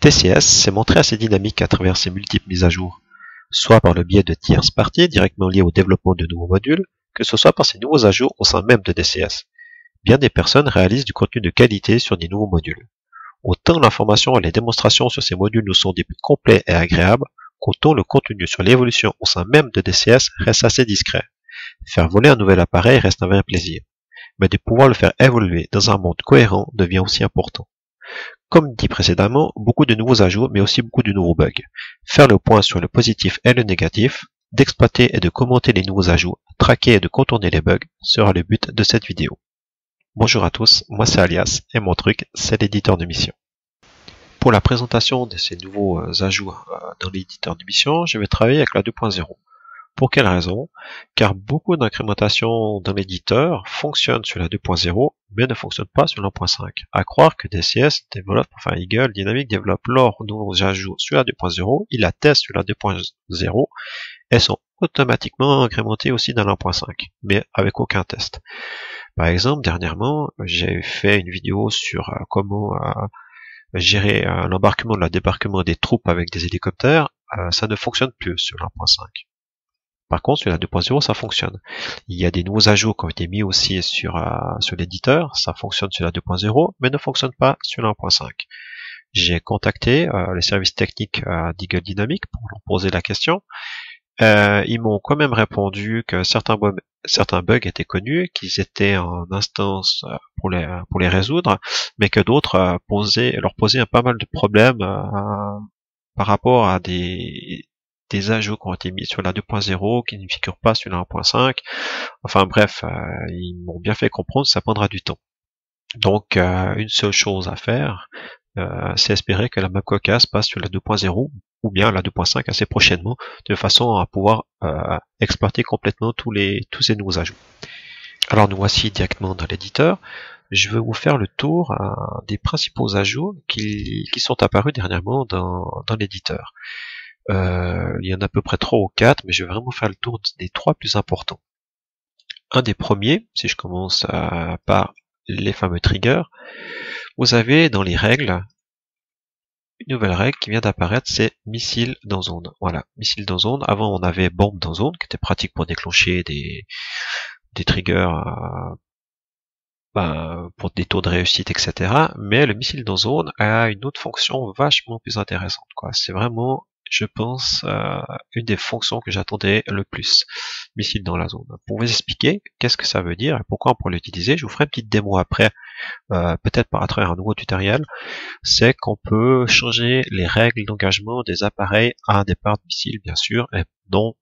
TCS s'est montré assez dynamique à travers ses multiples mises à jour, soit par le biais de tierces parties directement liées au développement de nouveaux modules, que ce soit par ses nouveaux ajouts au sein même de DCS. Bien des personnes réalisent du contenu de qualité sur des nouveaux modules. Autant l'information et les démonstrations sur ces modules nous sont des plus complets et agréables, qu'autant le contenu sur l'évolution au sein même de DCS reste assez discret. Faire voler un nouvel appareil reste un vrai plaisir, mais de pouvoir le faire évoluer dans un monde cohérent devient aussi important. Comme dit précédemment, beaucoup de nouveaux ajouts, mais aussi beaucoup de nouveaux bugs. Faire le point sur le positif et le négatif, d'exploiter et de commenter les nouveaux ajouts, traquer et de contourner les bugs sera le but de cette vidéo. Bonjour à tous, moi c'est Alias et mon truc c'est l'éditeur de mission. Pour la présentation de ces nouveaux ajouts dans l'éditeur de mission, je vais travailler avec la 2.0. Pour quelle raison? Car beaucoup d'incrémentation dans l'éditeur fonctionnent sur la 2.0 mais ne fonctionnent pas sur la 1.5. À croire que DCS développe, Eagle Dynamics développe leurs nouveaux ajouts sur la 2.0, ils la testent sur la 2.0 et sont automatiquement incrémentés aussi dans la 1.5, mais avec aucun test. Par exemple, dernièrement, j'ai fait une vidéo sur comment gérer l'embarquement, le débarquement des troupes avec des hélicoptères. Ça ne fonctionne plus sur la 1.5. Par contre, sur la 2.0, ça fonctionne. Il y a des nouveaux ajouts qui ont été mis aussi sur l'éditeur. Ça fonctionne sur la 2.0, mais ne fonctionne pas sur la 1.5. J'ai contacté les services techniques d'Eagle Dynamics pour leur poser la question. Ils m'ont quand même répondu que certains bugs étaient connus, qu'ils étaient en instance pour les résoudre, mais que d'autres leur posaient pas mal de problèmes par rapport à des ajouts qui ont été mis sur la 2.0 qui ne figurent pas sur la 1.5. Enfin bref, ils m'ont bien fait comprendre que ça prendra du temps. Donc une seule chose à faire, c'est espérer que la map Caucase passe sur la 2.0 ou bien la 2.5 assez prochainement, de façon à pouvoir exploiter complètement tous ces nouveaux ajouts. Alors nous voici directement dans l'éditeur. Je vais vous faire le tour des principaux ajouts qui sont apparus dernièrement dans l'éditeur. Il y en a à peu près 3 ou 4, mais je vais vraiment faire le tour des 3 plus importants. Un des premiers, si je commence par les fameux triggers, vous avez dans les règles une nouvelle règle qui vient d'apparaître, c'est missile dans zone. Voilà, missile dans zone. Avant, on avait bombe dans zone, qui était pratique pour déclencher des triggers pour des taux de réussite, etc. Mais le missile dans zone a une autre fonction vachement plus intéressante, quoi. C'est vraiment, je pense, une des fonctions que j'attendais le plus. Missile dans la zone. Pour vous expliquer qu'est-ce que ça veut dire et pourquoi on pourrait l'utiliser, je vous ferai une petite démo après, peut-être à travers un nouveau tutoriel. C'est qu'on peut changer les règles d'engagement des appareils à un départ de missile, bien sûr, et non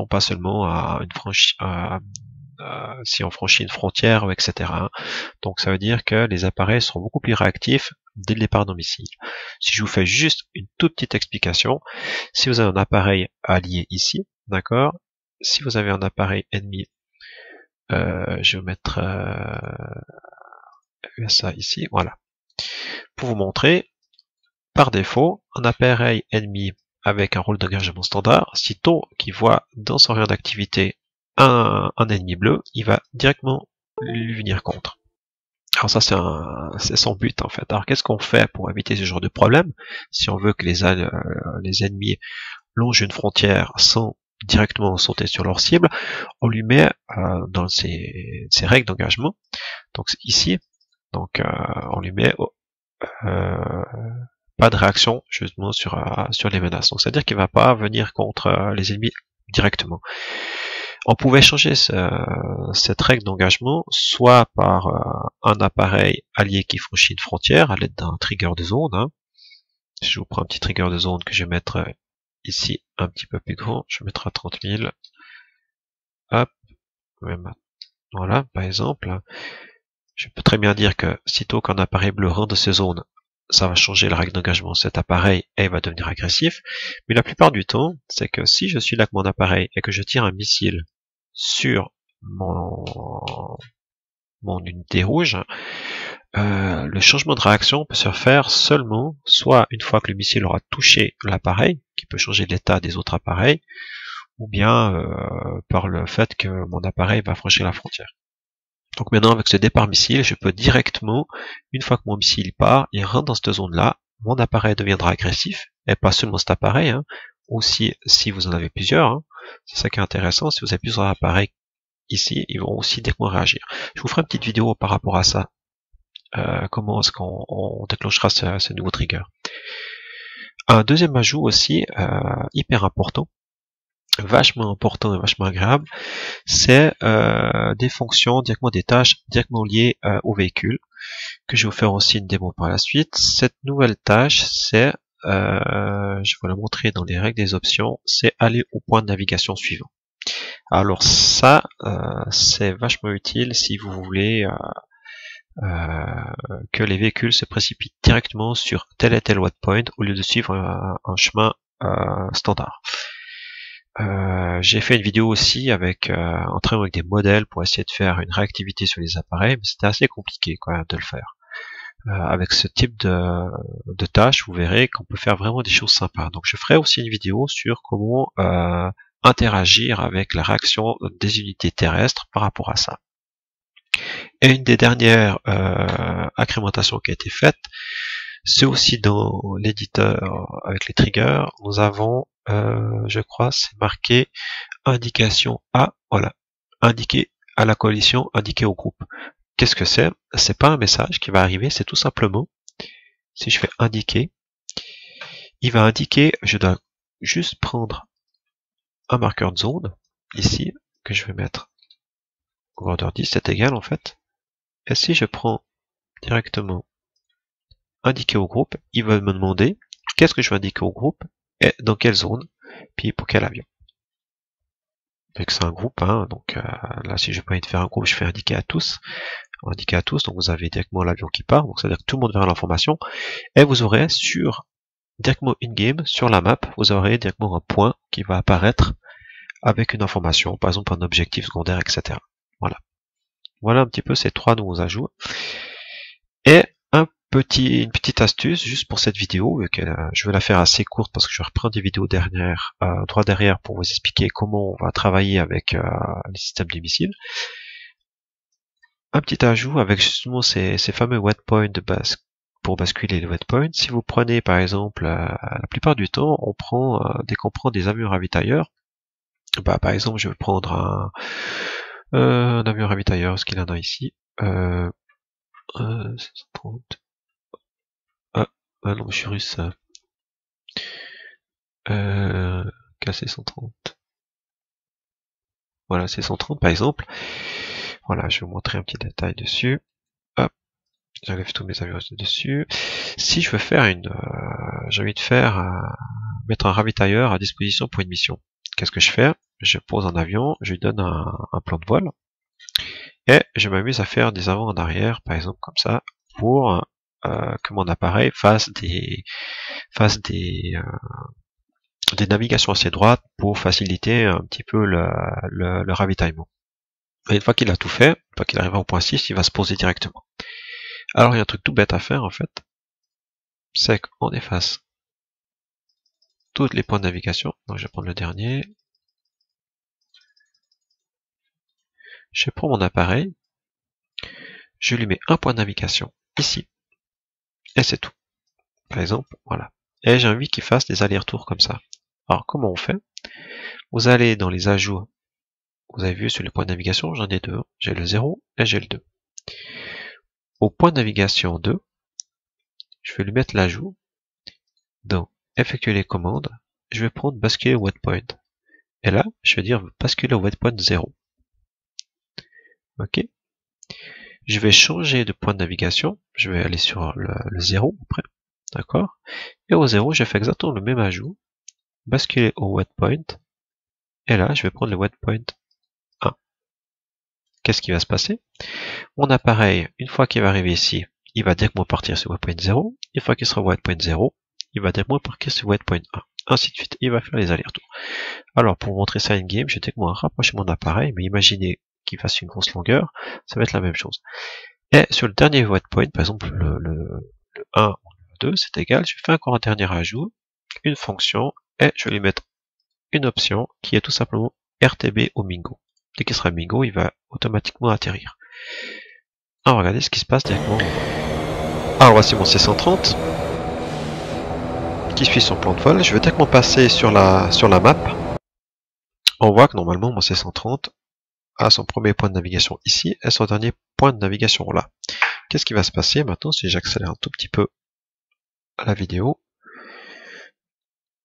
pas seulement à si on franchit une frontière, etc. Donc ça veut dire que les appareils seront beaucoup plus réactifs dès le départ d'un missile. Si je vous fais juste une toute petite explication, si vous avez un appareil allié ici, d'accord, si vous avez un appareil ennemi, je vais mettre ça ici, voilà, pour vous montrer, par défaut, un appareil ennemi avec un rôle d'engagement standard, sitôt qu'il voit dans son rayon d'activité un ennemi bleu, il va directement lui venir contre. Alors ça c'est son but en fait. Alors qu'est-ce qu'on fait pour éviter ce genre de problème? Si on veut que les ennemis longent une frontière sans directement sauter sur leur cible, on lui met dans ses règles d'engagement, donc ici, donc on lui met pas de réaction justement sur les menaces. Donc c'est-à-dire qu'il va pas venir contre les ennemis directement. On pouvait changer cette règle d'engagement soit par un appareil allié qui franchit une frontière à l'aide d'un trigger de zone. Hein. Je vous prends un petit trigger de zone que je vais mettre ici un petit peu plus grand. Je vais mettre à 30 000. Hop. Voilà, par exemple. Je peux très bien dire que sitôt qu'un appareil bleu rentre de ces zones, ça va changer la règle d'engagement de cet appareil et il va devenir agressif. Mais la plupart du temps, c'est que si je suis là avec mon appareil et que je tire un missile sur mon unité rouge, le changement de réaction peut se faire seulement soit une fois que le missile aura touché l'appareil, qui peut changer l'état des autres appareils, ou bien par le fait que mon appareil va franchir la frontière. Donc maintenant avec ce départ missile, je peux directement, une fois que mon missile part, il rentre dans cette zone-là, mon appareil deviendra agressif, et pas seulement cet appareil, hein, aussi si vous en avez plusieurs, hein, c'est ça qui est intéressant, si vous avez plusieurs appareils ici, ils vont aussi directement réagir. Je vous ferai une petite vidéo par rapport à ça, comment est-ce qu'on déclenchera ce nouveau trigger. Un deuxième ajout aussi, hyper important, vachement important et vachement agréable, c'est des fonctions, directement des tâches directement liées au véhicule, que je vais vous faire aussi une démo par la suite. Cette nouvelle tâche, c'est, je vais la montrer dans les règles des options, c'est aller au point de navigation suivant. Alors ça, c'est vachement utile si vous voulez que les véhicules se précipitent directement sur tel et tel waypoint au lieu de suivre un chemin standard. J'ai fait une vidéo aussi avec en travaillant avec des modèles pour essayer de faire une réactivité sur les appareils, mais c'était assez compliqué quand même de le faire. Avec ce type de tâches, vous verrez qu'on peut faire vraiment des choses sympas. Donc je ferai aussi une vidéo sur comment interagir avec la réaction des unités terrestres par rapport à ça. Et une des dernières incrémentations qui a été faite, c'est aussi dans l'éditeur avec les triggers, nous avons, je crois, c'est marqué indication à, voilà, indiqué à la coalition, indiqué au groupe. Qu'est-ce que c'est? C'est pas un message qui va arriver, c'est tout simplement, si je fais indiquer, il va indiquer, je dois juste prendre un marqueur de zone, ici, que je vais mettre grandeur 10, c'est égal en fait. Et si je prends directement indiquer au groupe, il va me demander qu'est-ce que je veux indiquer au groupe et dans quelle zone, puis pour quel avion. Vu que c'est un groupe, hein, donc là si je peux faire un groupe, je fais indiquer à tous. Indiquer à tous, donc vous avez directement l'avion qui part, donc c'est-à-dire que tout le monde verra l'information, et vous aurez directement in-game, sur la map, vous aurez directement un point qui va apparaître avec une information, par exemple un objectif secondaire, etc. Voilà. Voilà un petit peu ces trois nouveaux ajouts. Et une petite astuce juste pour cette vidéo, vu que je vais la faire assez courte parce que je vais reprendre des vidéos droit derrière pour vous expliquer comment on va travailler avec les systèmes de missiles. Un petit ajout avec justement ces fameux waypoints pour basculer les waypoints. Si vous prenez par exemple, la plupart du temps, dès qu'on prend des avions ravitailleurs, bah, par exemple je vais prendre un avion ravitailleur, ce qu'il en a ici, 630. Ah non, je suis russe. KC-130. Voilà, c'est 130 par exemple. Voilà, je vais vous montrer un petit détail dessus. Hop, j'enlève tous mes avions dessus. Si je veux faire j'ai envie de mettre un ravitailleur à disposition pour une mission. Qu'est-ce que je fais? Je pose un avion, je lui donne un plan de vol, et je m'amuse à faire des avant et en arrière, par exemple comme ça, pour que mon appareil fasse des navigations assez droites pour faciliter un petit peu le ravitaillement. Et une fois qu'il a tout fait, une fois qu'il arrive au point 6, il va se poser directement. Alors il y a un truc tout bête à faire en fait, c'est qu'on efface tous les points de navigation. Donc je vais prendre le dernier. Je prends mon appareil, je lui mets un point de navigation ici, et c'est tout. Par exemple, voilà. Et j'ai envie qu'il fasse des allers-retours comme ça. Alors comment on fait? Vous allez dans les ajouts, vous avez vu sur les points de navigation, j'en ai deux, j'ai le 0 et j'ai le 2. Au point de navigation 2, je vais lui mettre l'ajout, dans effectuer les commandes, je vais prendre basculer au waypoint. Et là, je vais dire basculer au waypoint 0. Ok. Je vais changer de point de navigation, je vais aller sur le 0 après, d'accord. Et au 0, je fais exactement le même ajout, basculer au waypoint, et là, je vais prendre le waypoint 1. Qu'est-ce qui va se passer? Mon appareil, une fois qu'il va arriver ici, il va directement partir sur waypoint 0, une fois qu'il sera au waypoint 0, il va directement partir sur waypoint 1, ainsi de suite, il va faire les allers-retours. Alors, pour vous montrer ça in-game, je vais directement rapprocher mon appareil, mais imaginez qu'il fasse une grosse longueur, ça va être la même chose. Et sur le dernier waypoint, par exemple le 1 ou le 2, c'est égal, je fais encore un dernier ajout, une fonction, et je vais lui mettre une option qui est tout simplement RTB au Mingo. Dès qu'il sera Mingo, il va automatiquement atterrir. Alors regardez ce qui se passe directement. Alors voici mon C130. qui suit son plan de vol. Je vais directement passer sur la map. On voit que normalement mon C130 a son premier point de navigation ici et son dernier point de navigation là. Qu'est-ce qui va se passer maintenant si j'accélère un tout petit peu la vidéo?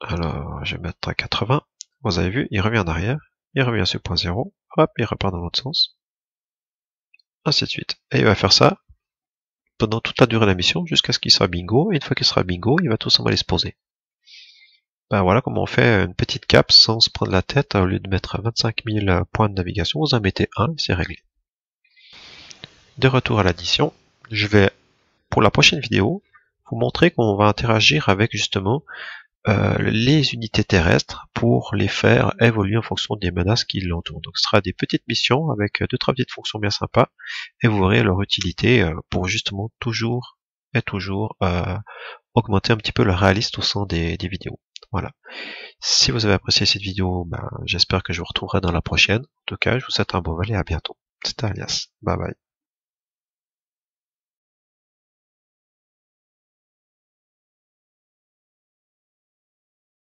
Alors, je vais mettre à 80. Vous avez vu, il revient en arrière, il revient à ce point 0, hop, il repart dans l'autre sens, ainsi de suite. Et il va faire ça pendant toute la durée de la mission jusqu'à ce qu'il soit bingo. Et une fois qu'il sera bingo, il va tout simplement aller se poser. Ben voilà comment on fait une petite cape sans se prendre la tête. Au lieu de mettre 25 000 points de navigation, vous en mettez un et c'est réglé. De retour à l'addition, je vais, pour la prochaine vidéo, vous montrer comment on va interagir avec justement les unités terrestres pour les faire évoluer en fonction des menaces qui l'entourent. Donc ce sera des petites missions avec 2-3 petites fonctions bien sympas et vous verrez leur utilité pour justement toujours augmenter un petit peu le réalisme au sein des vidéos. Voilà. Si vous avez apprécié cette vidéo, j'espère que je vous retrouverai dans la prochaine. En tout cas, je vous souhaite un bon vol et à bientôt. C'était Alias. Bye bye.